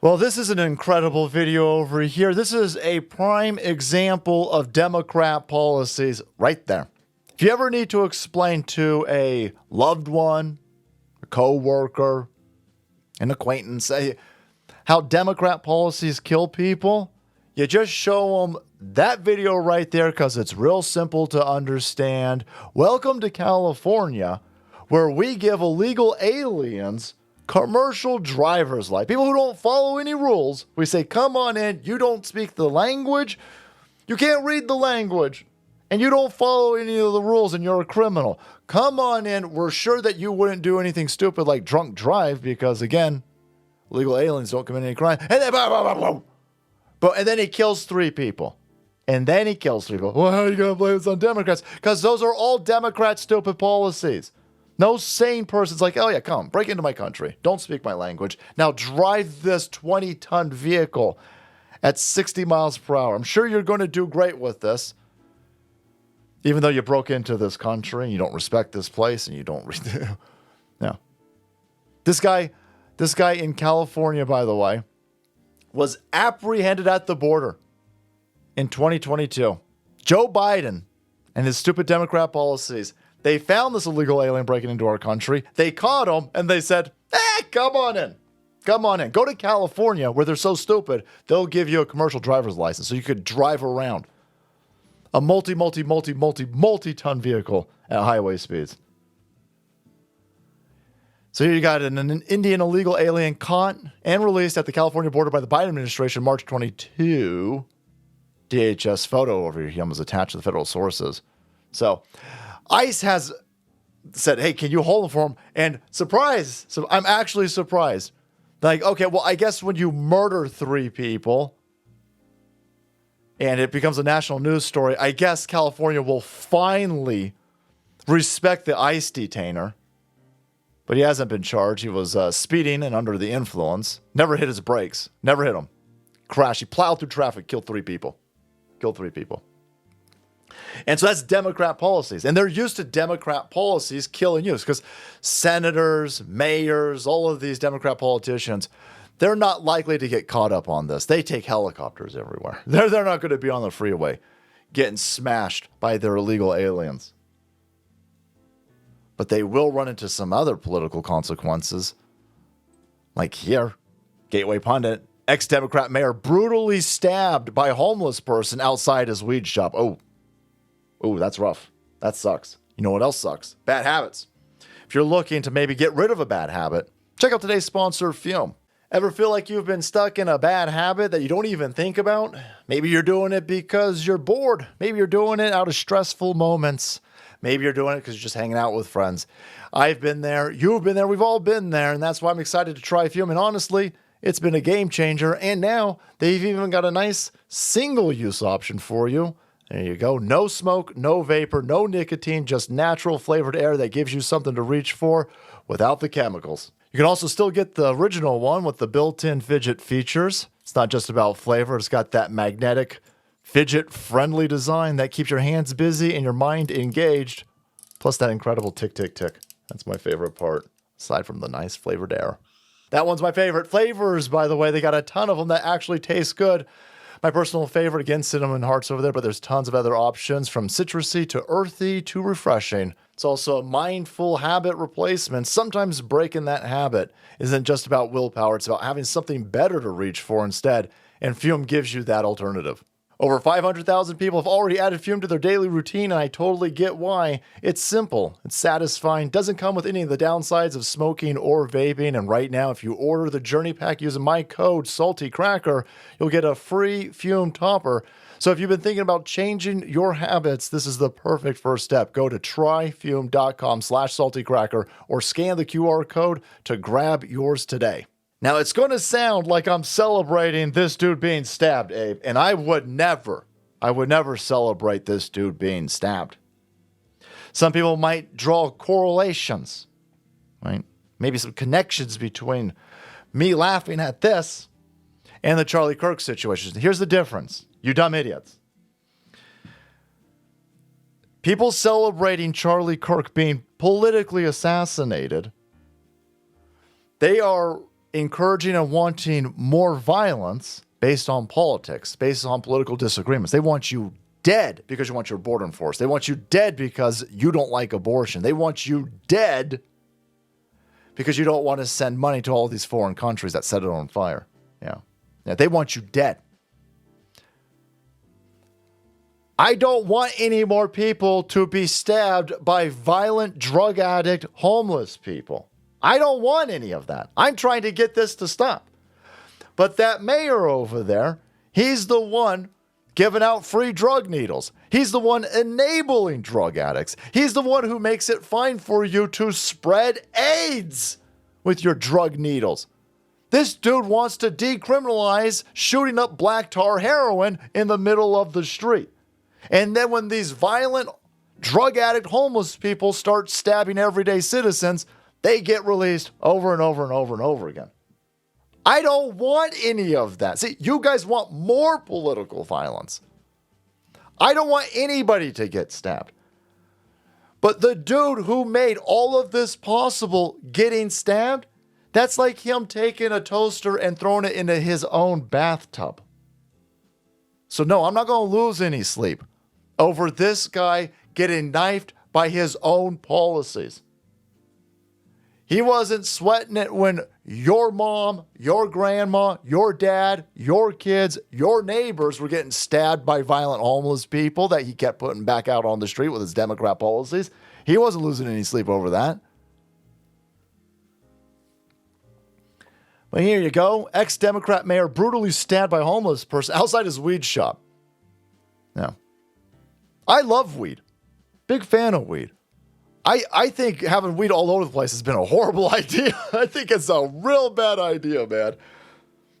Well, this is an incredible video over here. This is a prime example of Democrat policies right there. If you ever need to explain to a loved one, a coworker, an acquaintance, how Democrat policies kill people, you just show them that video right there because it's real simple to understand. Welcome to California, where we give illegal aliens commercial driver's license. People who don't follow any rules, we say, come on in. You don't speak the language. You can't read the language. And you don't follow any of the rules and you're a criminal. Come on in. We're sure that you wouldn't do anything stupid like drunk drive because, again, illegal aliens don't commit any crime. And then, and then he kills 3 people. And then he kills 3 people. Well, how are you going to blame this on Democrats? Because those are all Democrat stupid policies. No sane person's like, oh yeah, come, break into my country. Don't speak my language. Now drive this 20-ton vehicle at 60 miles per hour. I'm sure you're going to do great with this. Even though you broke into this country, you don't respect this place, and you don't... No. This guy in California, by the way, was apprehended at the border in 2022. Joe Biden and his stupid Democrat policies. They found this illegal alien breaking into our country. They caught him, and they said, come on in. Come on in. Go to California, where they're so stupid, they'll give you a commercial driver's license so you could drive around a multi-ton vehicle at highway speeds. So here you got an Indian illegal alien caught and released at the California border by the Biden administration March 22. DHS photo over here was attached to the federal sources. So ICE has said, hey, can you hold him for him? And surprise, so I'm actually surprised. Like, okay, well, I guess when you murder 3 people and it becomes a national news story, I guess California will finally respect the ICE detainer. But he hasn't been charged. He was speeding and under the influence. Never hit his brakes. Never hit them. Crashed. He plowed through traffic, killed 3 people. And so that's Democrat policies. And they're used to Democrat policies killing you because senators, mayors, all of these Democrat politicians, they're not likely to get caught up on this. They take helicopters everywhere. They're not going to be on the freeway getting smashed by their illegal aliens. But they will run into some other political consequences. Like here, Gateway Pundit, ex-Democrat mayor brutally stabbed by a homeless person outside his weed shop. Oh, that's rough. That sucks. You know what else sucks? Bad habits. If you're looking to maybe get rid of a bad habit, check out today's sponsor, Fume. Ever feel like you've been stuck in a bad habit that you don't even think about? Maybe you're doing it because you're bored. Maybe you're doing it out of stressful moments. Maybe you're doing it because you're just hanging out with friends. I've been there. You've been there. We've all been there. And that's why I'm excited to try Fume. And honestly, it's been a game changer. And now they've even got a nice single-use option for you. There you go. No smoke, no vapor, no nicotine, just natural flavored air that gives you something to reach for without the chemicals. You can also still get the original one with the built-in fidget features. It's not just about flavor. It's got that magnetic, fidget-friendly design that keeps your hands busy and your mind engaged. Plus that incredible tick, tick, tick. That's my favorite part, aside from the nice flavored air. That one's my favorite. Flavors, by the way, they got a ton of them that actually taste good. My personal favorite, again, cinnamon hearts over there, but there's tons of other options from citrusy to earthy to refreshing. It's also a mindful habit replacement. Sometimes breaking that habit isn't just about willpower. It's about having something better to reach for instead, and Fume gives you that alternative. Over 500,000 people have already added Fume to their daily routine, and I totally get why. It's simple, it's satisfying, doesn't come with any of the downsides of smoking or vaping, and right now, if you order the Journey Pack using my code SaltyCracker, you'll get a free Fume topper. So if you've been thinking about changing your habits, this is the perfect first step. Go to tryfume.com/saltycracker or scan the QR code to grab yours today. Now, it's going to sound like I'm celebrating this dude being stabbed, Abe, and I would never celebrate this dude being stabbed. Some people might draw correlations, right? Maybe some connections between me laughing at this and the Charlie Kirk situation. Here's the difference, you dumb idiots. People celebrating Charlie Kirk being politically assassinated, they are encouraging and wanting more violence based on politics, based on political disagreements. They want you dead because you want your border enforced. They want you dead because you don't like abortion. They want you dead because you don't want to send money to all these foreign countries that set it on fire. Yeah. They want you dead. I don't want any more people to be stabbed by violent, drug addict, homeless people. I don't want any of that. I'm trying to get this to stop. But that mayor over there, he's the one giving out free drug needles. He's the one enabling drug addicts. He's the one who makes it fine for you to spread AIDS with your drug needles. This dude wants to decriminalize shooting up black tar heroin in the middle of the street. And then when these violent, drug addict, homeless people start stabbing everyday citizens, they get released over and over and over and over again. I don't want any of that. See, you guys want more political violence. I don't want anybody to get stabbed. But the dude who made all of this possible getting stabbed, that's like him taking a toaster and throwing it into his own bathtub. So no, I'm not going to lose any sleep over this guy getting knifed by his own policies. He wasn't sweating it when your mom, your grandma, your dad, your kids, your neighbors were getting stabbed by violent homeless people that he kept putting back out on the street with his Democrat policies. He wasn't losing any sleep over that. But here you go. Ex-Democrat mayor brutally stabbed by homeless person outside his weed shop. Now, I love weed. Big fan of weed. I think having weed all over the place has been a horrible idea. I think it's a real bad idea, man.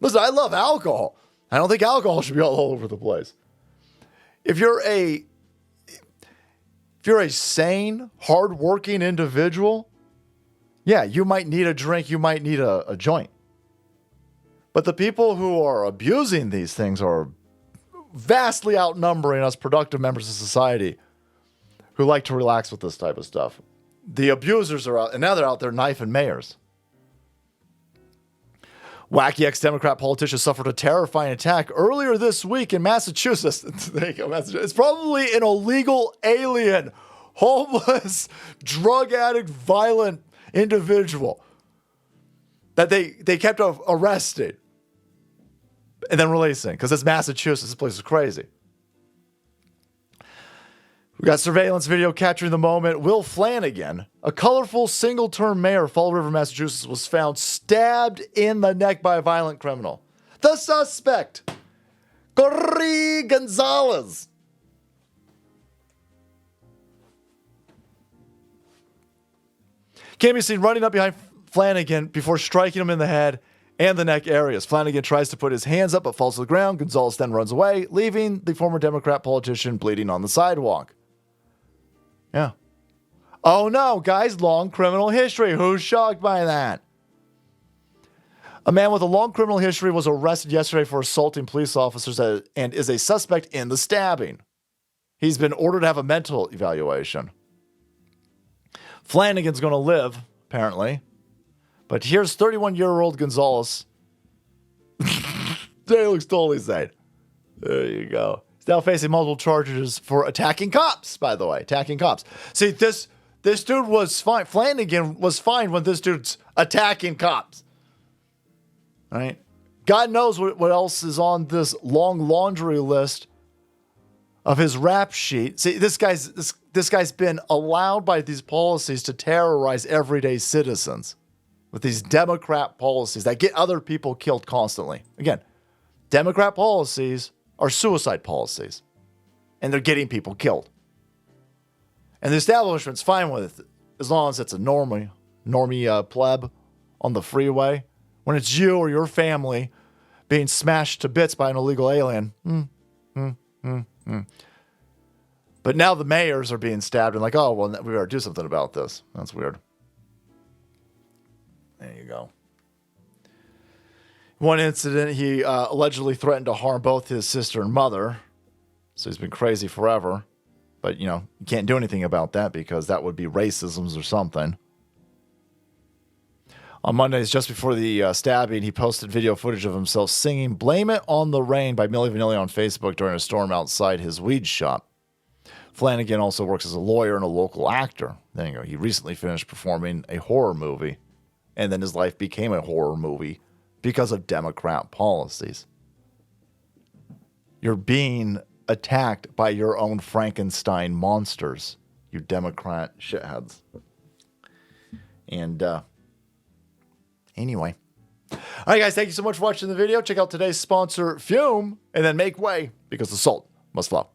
Listen, I love alcohol. I don't think alcohol should be all over the place. If you're a sane, hardworking individual, yeah, you might need a drink, you might need a joint. But the people who are abusing these things are vastly outnumbering us productive members of society who like to relax with this type of stuff. The abusers are out, and now they're out there knifing mayors. Wacky ex-Democrat politician suffered a terrifying attack earlier this week in Massachusetts. There you go, Massachusetts. It's probably an illegal alien, homeless, drug addict, violent individual that they kept arrested and then releasing because it's Massachusetts. This place is crazy. We got surveillance video capturing the moment. Will Flanagan, a colorful single-term mayor of Fall River, Massachusetts, was found stabbed in the neck by a violent criminal. The suspect, Corey Gonzalez. Can be seen running up behind Flanagan before striking him in the head and the neck areas. Flanagan tries to put his hands up but falls to the ground. Gonzalez then runs away, leaving the former Democrat politician bleeding on the sidewalk. Yeah. Oh no, guys, long criminal history. Who's shocked by that? A man with a long criminal history was arrested yesterday for assaulting police officers and is a suspect in the stabbing. He's been ordered to have a mental evaluation. Flanagan's going to live, apparently. But here's 31-year-old Gonzalez. He looks totally sane. There you go. He's now facing multiple charges for attacking cops, by the way. Attacking cops. See, this dude was fine. Flanagan was fine when this dude's attacking cops. All right? God knows what else is on this long laundry list of his rap sheet. See, this guy's been allowed by these policies to terrorize everyday citizens with these Democrat policies that get other people killed constantly. Again, Democrat policies are suicide policies, and they're getting people killed. And the establishment's fine with it as long as it's a normie pleb on the freeway. When it's you or your family being smashed to bits by an illegal alien. But now the mayors are being stabbed and like, oh, well, we better do something about this. That's weird. There you go. One incident, he allegedly threatened to harm both his sister and mother. So he's been crazy forever. But, you can't do anything about that because that would be racism or something. On Mondays, just before the stabbing, he posted video footage of himself singing "Blame It on the Rain" by Milli Vanilli on Facebook during a storm outside his weed shop. Flanagan also works as a lawyer and a local actor. There you go. He recently finished performing a horror movie, and then his life became a horror movie because of Democrat policies. You're being attacked by your own Frankenstein monsters, you Democrat shitheads. And anyway. All right, guys, thank you so much for watching the video. Check out today's sponsor, Fume, and then make way because the salt must flow.